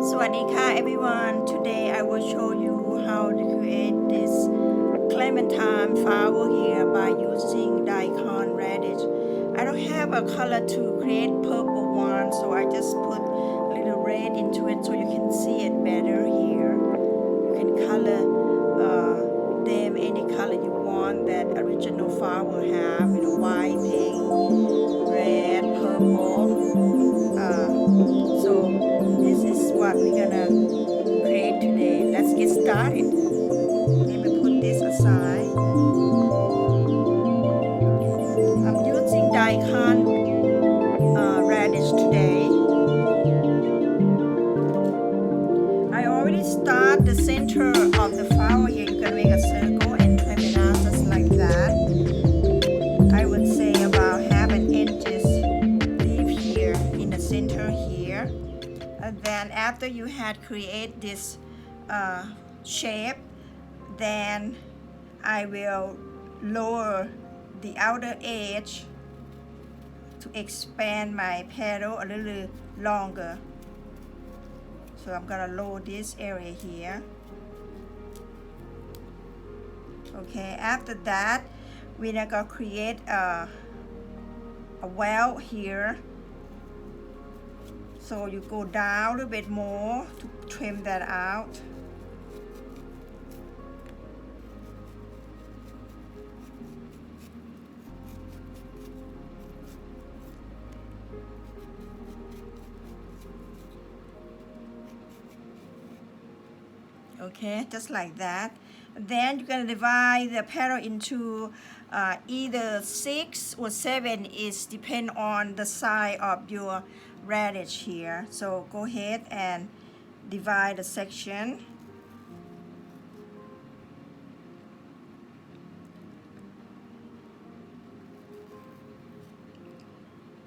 Sawadika everyone. Today I will show you how to create this clementine flower here by using daikon radish. I don't have a color to create purple one, so I just put a little red into it so you can see it better here. You can color them any color you want that original flower have, white, pink, red, purple. So this is what we're gonna create today. Let's get started. Let me put this aside. I'm using daikon radish today. I already start the center of the flower here. You can make a circle and trim it out just like that. I would say about half an inches leave here in the center here. And then after you had create this shape, then I will lower the outer edge to expand my petal a little longer. So I'm gonna lower this area here. Okay, after that we're gonna create a well here. So you go down a little bit more to trim that out. Okay, just like that. Then you're gonna divide the petal into either 6 or 7. Is depend on the size of your radish here. So go ahead and divide the section.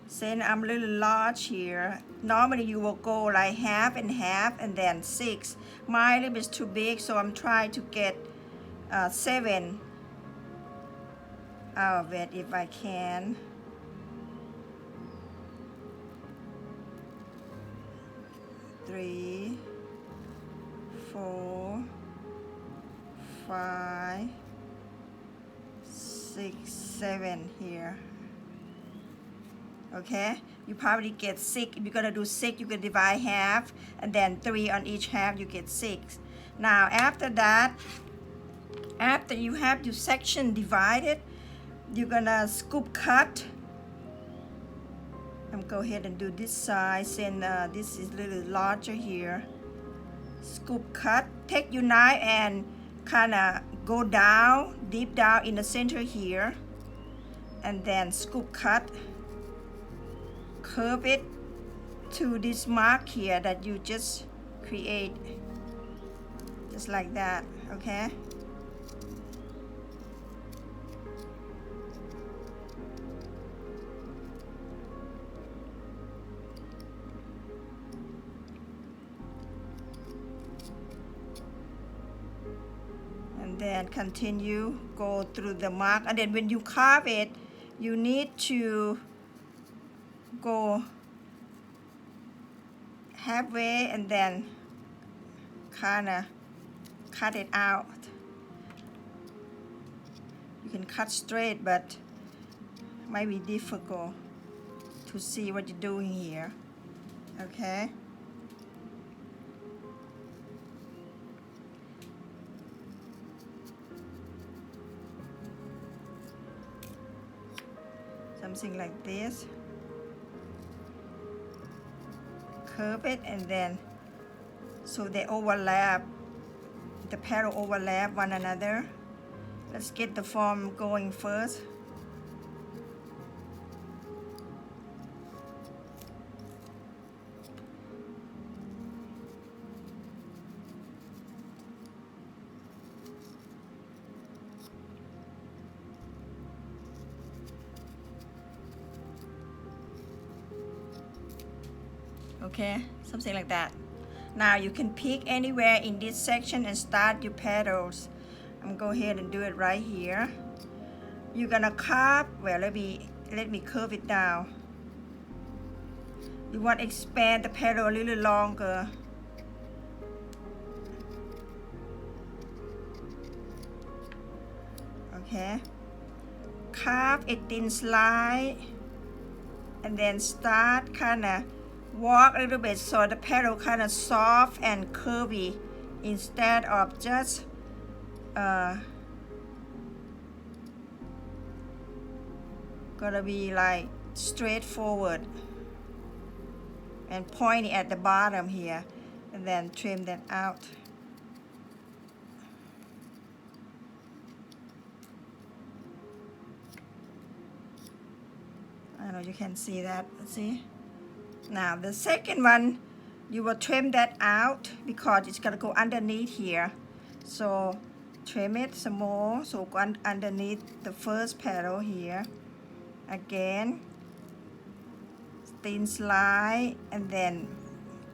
Since I'm a little large here, normally you will go like half and half and then 6. My lip is too big, so I'm trying to get 7 out of it if I can. Three, 4, 5, 6, 7 here. Okay, you probably get 6. If you're gonna do 6, you can divide half, and then 3 on each half, you get 6. Now after that, after you have your section divided, you're gonna scoop cut. I'm go ahead and do this size, and this is a little larger here. Scoop cut. Take your knife and kind of go down, deep down in the center here, and then scoop cut. Curve it to this mark here that you just create, just like that. Okay. And then continue, go through the mark, and then when you carve it, you need to go halfway and then kind of cut it out. You can cut straight, but it might be difficult to see what you're doing here. Okay. Something like this. Curve it, and then so they overlap, the petal overlap one another. Let's get the form going first. Okay, something like that. Now you can pick anywhere in this section and start your petals. I'm gonna go ahead and do it right here. You're gonna carve, well, let me curve it down. You want to expand the petal a little longer. okay, carve a thin slice and then start kind of walk a little bit so the petal kind of soft and curvy instead of just gonna be like straightforward and pointy at the bottom here, and then trim that out. I know you can see that. See? Now the second one, you will trim that out because it's gonna go underneath here. So trim it some more, so go underneath the first petal here. Again, thin slice and then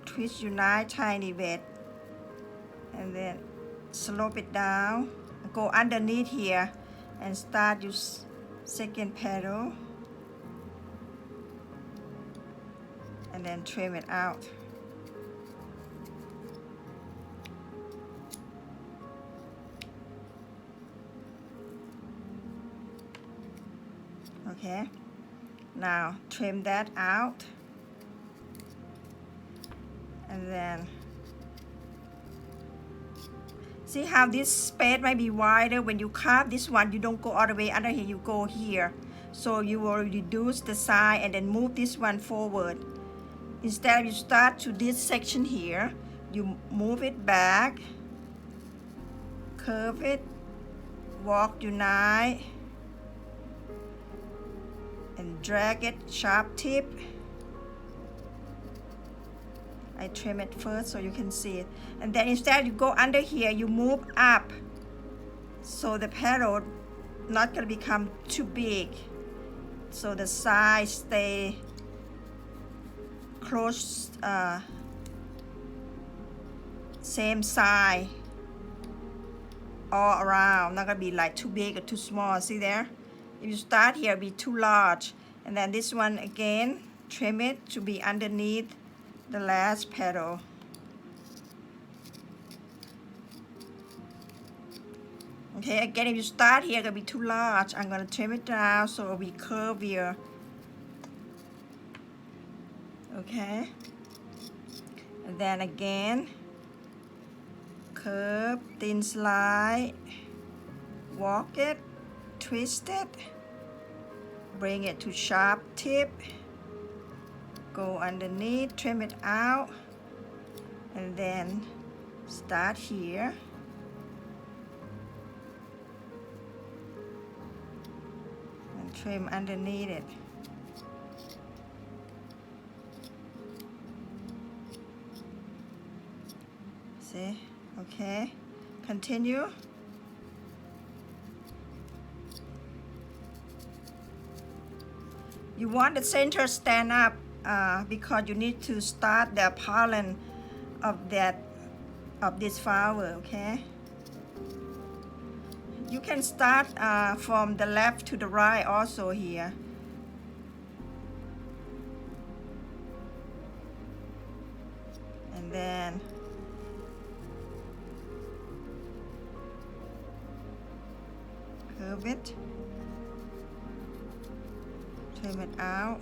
twist your knife tiny bit and then slope it down, go underneath here and start your second petal and then trim it out. Okay, now trim that out and then see how this space might be wider. When you carve this one, you don't go all the way under here, you go here, so you will reduce the size and then move this one forward. Instead you start to this section here, you move it back, curve it, walk your knife and drag it sharp tip. I trim it first so you can see it, and then instead you go under here, you move up so the petal not gonna become too big, so the size stay close, same size all around, not gonna be like too big or too small. See there? If you start here, it'll be too large, and then this one again, trim it to be underneath the last petal. Okay, again, if you start here, it's gonna be too large. I'm gonna trim it down so it'll be curvier. Okay, and then again, curve, thin slice, walk it, twist it, bring it to sharp tip, go underneath, trim it out, and then start here and trim underneath it. See? Okay, continue. You want the center stand up because you need to start the pollen of this flower. Okay, you can start from the left to the right also here. And then curve it, trim it out,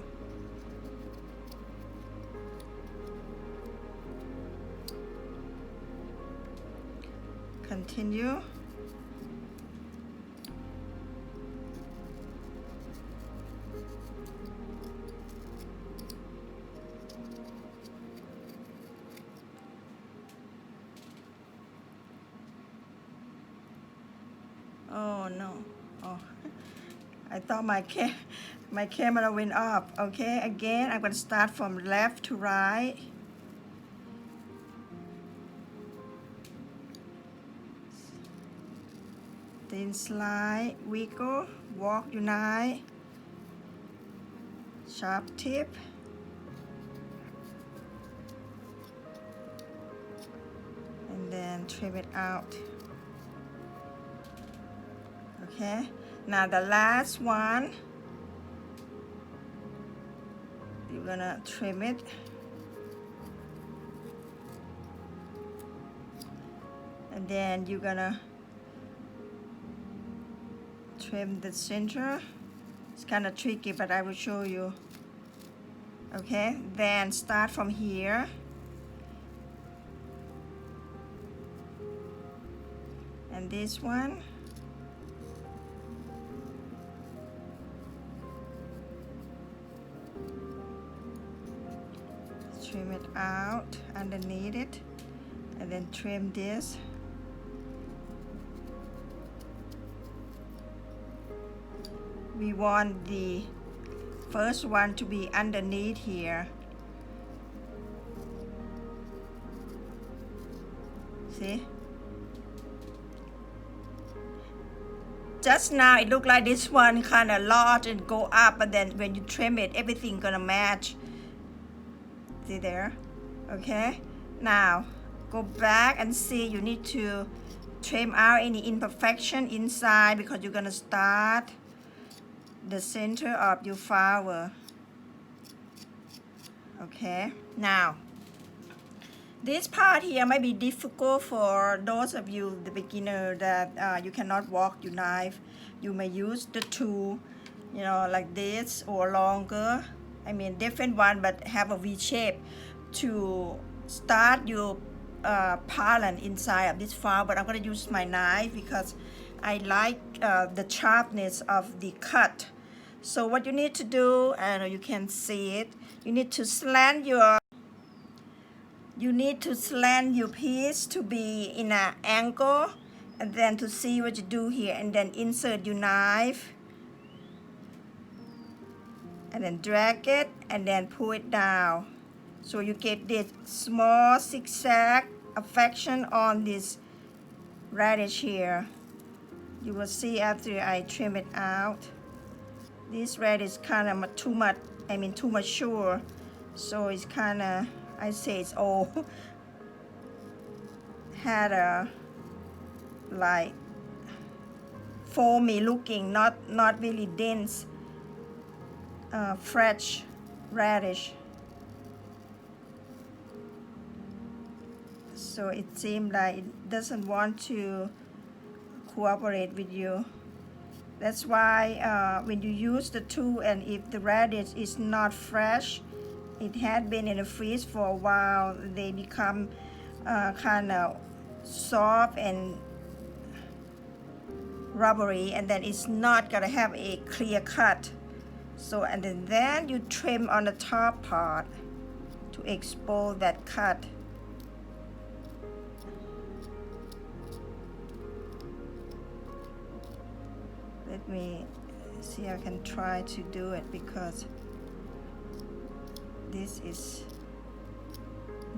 continue. Oh no. Oh, I thought my camera went off. Okay, again, I'm going to start from left to right. Thin slice, wiggle, walk your knife, sharp tip, and then trim it out. Okay, now the last one, you're gonna trim it, and then you're gonna trim the center. It's kind of tricky, but I will show you. Okay, then start from here. And this one. Trim it out underneath it, and then trim this. We want the first one to be underneath here. See? Just now it looked like this one kind of large and go up, but then when you trim it, everything gonna match. See there? Okay, now go back and see. You need to trim out any imperfection inside because you're gonna start the center of your flower. Okay, now this part here might be difficult for those of you, the beginner, that you cannot walk your knife. You may use the tool, you know, like this or longer. I mean different one, but have a V shape to start your pollen inside of this flower. But I'm going to use my knife because I like the sharpness of the cut. So what you need to do, and you can see it, you need to slant your piece to be in an angle, and then to see what you do here, and then insert your knife. And then drag it and then pull it down. So you get this small zigzag affection on this radish here. You will see after I trim it out. This radish kind of too mature. So it's kind of, I say it's old. Had a like foamy looking, not really dense. Fresh radish. So it seems like it doesn't want to cooperate with you. That's why when you use the tool, and if the radish is not fresh, it had been in the freeze for a while, they become kind of soft and rubbery, and then it's not gonna have a clear cut. So, and then you trim on the top part to expose that cut. Let me see, I can try to do it because this is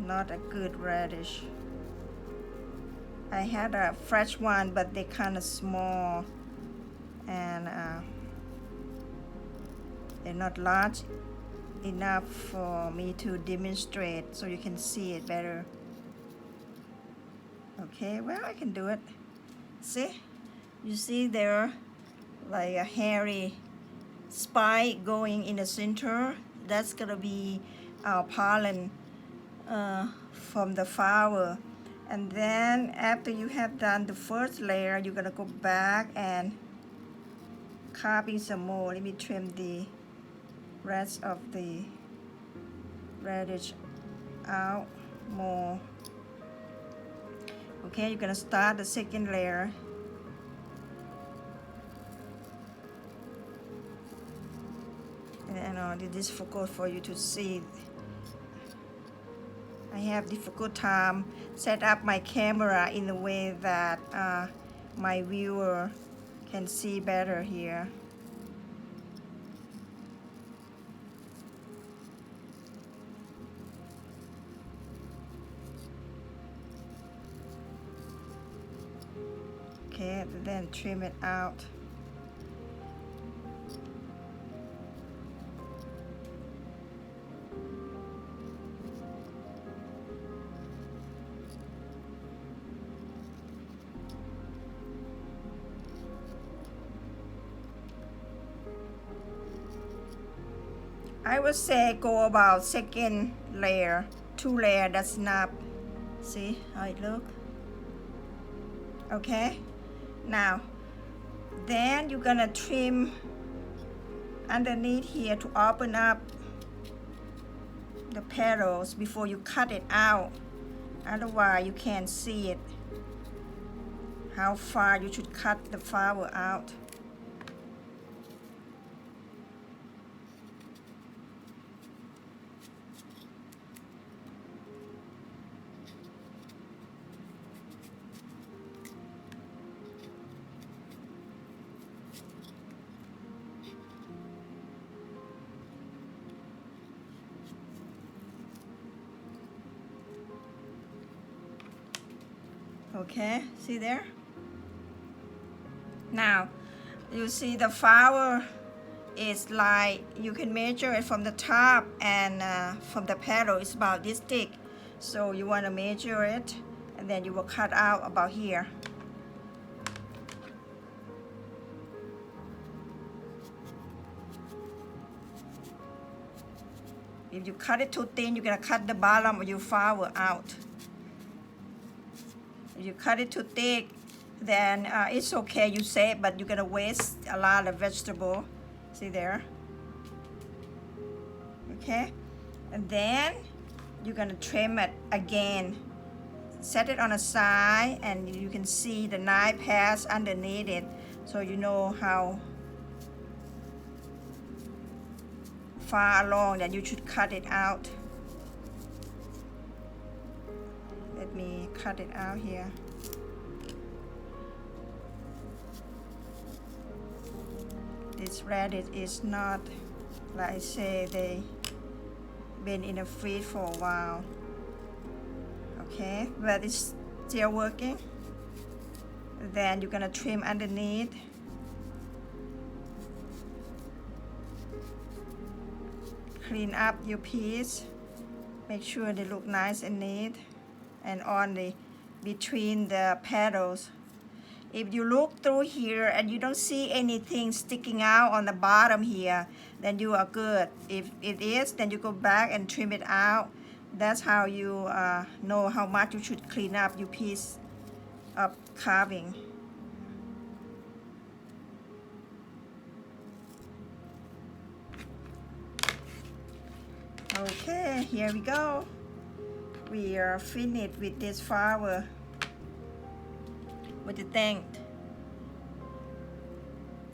not a good radish. I had a fresh one, but they're kind of small, and they're not large enough for me to demonstrate so you can see it better. Okay, well, I can do it. See? You see there like a hairy spike going in the center? That's gonna be our pollen from the flower. And then after you have done the first layer, you're gonna go back and carving some more. Let me trim the rest of the radish out more. Okay, you're gonna start the second layer. And I know it is difficult for you to see. I have difficult time set up my camera in a way that my viewer can see better here. Okay, then trim it out. I would say go about second layer, 2 layer, that's enough. See how it look? Okay, now Then you're gonna trim underneath here to open up the petals before you cut it out. Otherwise you can't see it, how far you should cut the flower out. Okay, see there? Now, you see the flower is like, you can measure it from the top and from the petal, it's about this thick. So you want to measure it and then you will cut out about here. If you cut it too thin, you're going to cut the bottom of your flower out. If you cut it too thick, then it's okay, you save, but you're gonna waste a lot of vegetable. See there? Okay, and then you're gonna trim it again. Set it on a side, and you can see the knife pass underneath it, so you know how far along that you should cut it out. Let me cut it out here. This radish is not, like I say, they been in the fridge for a while. Okay, but it's still working. Then you're gonna trim underneath. Clean up your piece. Make sure they look nice and neat. And on the between the petals. If you look through here and you don't see anything sticking out on the bottom here, then you are good. If it is, then you go back and trim it out. That's how you know how much you should clean up your piece of carving. Okay, here we go. We are finished with this flower. What do you think?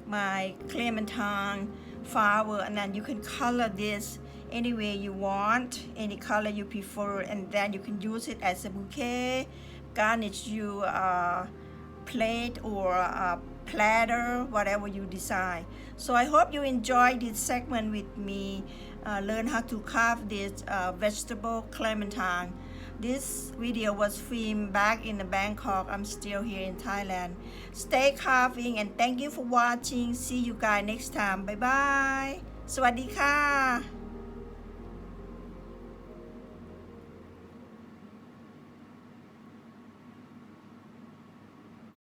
My clementine flower, and then you can color this any way you want, any color you prefer, and then you can use it as a bouquet, garnish your plate or a platter, whatever you decide. So I hope you enjoyed this segment with me. Learn how to carve this vegetable clementine. This video was filmed back in Bangkok. I'm still here in Thailand. Stay carving and thank you for watching. See you guys next time. Bye bye. สวัสดีค่ะ